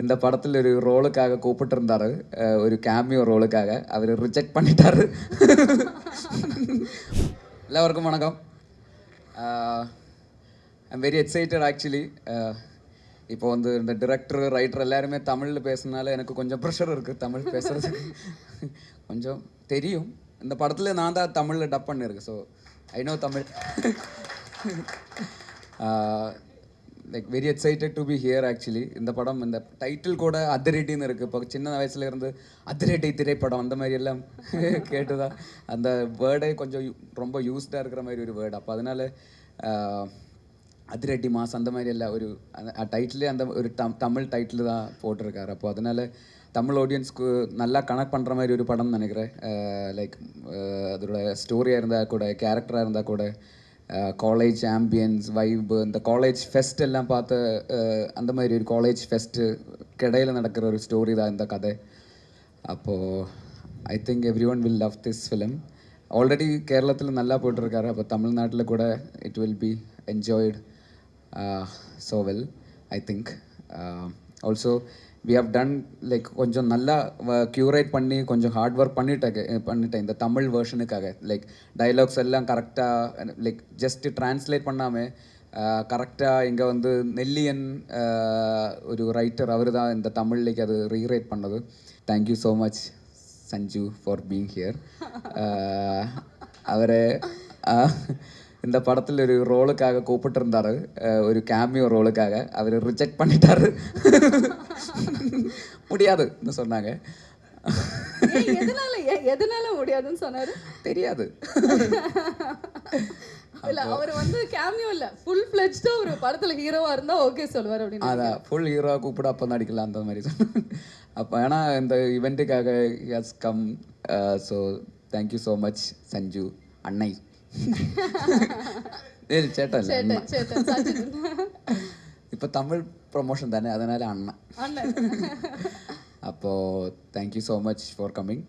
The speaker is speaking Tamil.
இந்த படத்தில் ஒரு ரோலுக்காக கூப்பிட்டுருந்தாரு, ஒரு கேமியோ ரோலுக்காக. அவர் ரிஜெக்ட் பண்ணிட்டாரு. எல்லாருக்கும் வணக்கம். I'm very excited actually. இப்போ வந்து இந்த டிரெக்டர் ரைட்டர் எல்லாருமே தமிழில் பேசுனால எனக்கு கொஞ்சம் ப்ரெஷர் இருக்குது தமிழ் பேசுறது. கொஞ்சம் தெரியும். இந்த படத்தில் நான் தான் தமிழில் டப் பண்ணியிருக்கேன். So I know Tamil. Like very excited to be here actually. இந்த படம் இந்த டைட்டில் கூட அதிரடின்னு இருக்குது. இப்போ சின்ன வயசுல இருந்து அதிரடி திரைப்படம் அந்த மாதிரி எல்லாம் கேட்டுதான் அந்த வேர்டே கொஞ்சம் ரொம்ப யூஸ்டாக இருக்கிற மாதிரி ஒரு வேர்டு. அப்போ அதனால அதிரடி மாஸ் அந்த மாதிரி எல்லாம் ஒரு டைட்டிலே அந்த ஒரு தமிழ் டைட்டில் தான் போட்டிருக்காரு. அப்போ அதனால தமிழ் ஆடியன்ஸ்க்கு நல்லா கனெக்ட் பண்ணுற மாதிரி ஒரு படம்னு நினைக்கிறேன். லைக் அதோட ஸ்டோரியாக இருந்தால் கூட, கேரக்டராக இருந்தால் கூட, காலேஜ் ஆம்பியன்ஸ் வைப்பு, இந்த காலேஜ் ஃபெஸ்ட் எல்லாம் பார்த்து அந்த மாதிரி ஒரு காலேஜ் ஃபெஸ்ட்டு கிடையில் நடக்கிற ஒரு ஸ்டோரி தான் இந்த கதை. அப்போது I think every one will love this film. Already கேரளத்தில் நல்லா போட்டிருக்காரு. அப்போ தமிழ்நாட்டில் கூட it will be enjoyed so well, I think. Also we have done like கொஞ்சம் நல்லா க்யூரேட் பண்ணி கொஞ்சம் ஹார்ட் ஒர்க் பண்ணிட்டேன் இந்த தமிழ் வேர்ஷனுக்காக. லைக் டைலாக்ஸ் எல்லாம் கரெக்டாக லைக் ஜஸ்ட் ட்ரான்ஸ்லேட் பண்ணாமல் கரெக்டாக இங்கே வந்து நெல்லியன் ஒரு ரைட்டர் அவர் தான் இந்த தமிழ்லேக்கு அது ரீரைட் பண்ணது. Thank you so much Sanju for being here. அவரை இந்த படத்தில் ஒரு ரோலுக்காக கூப்பிட்டுருந்தாரு, ஒரு கேமியோ ரோலுக்காக. அவர் ரிஜெக்ட் பண்ணிட்டாரு. முடியாதுன்னு சொன்னாங்க. எதனால முடியாதுன்னு சொன்னாரு தெரியாது. இல்ல அவர் வந்து கேமியோ இல்ல, ஃபுல் ஃப்ளெஜ்டா ஒரு படத்துல ஹீரோவா இருந்தா ஓகே சொல்வார் அப்படின்னு. அதான் ஃபுல் ஹீரோவா கூப்பிட அப்போ நடிக்கலாம் அந்த மாதிரி சொன்னாங்க. அப்போ ஏன்னா இந்த இவெண்ட்டுக்காக has come. So thank you so much Sanju அன்னை. சேட்டா இல்லை, இப்போ தமிழ் ப்ரொமோஷன் தானே, அதனால அண்ணா. அப்போ thank you so much for coming.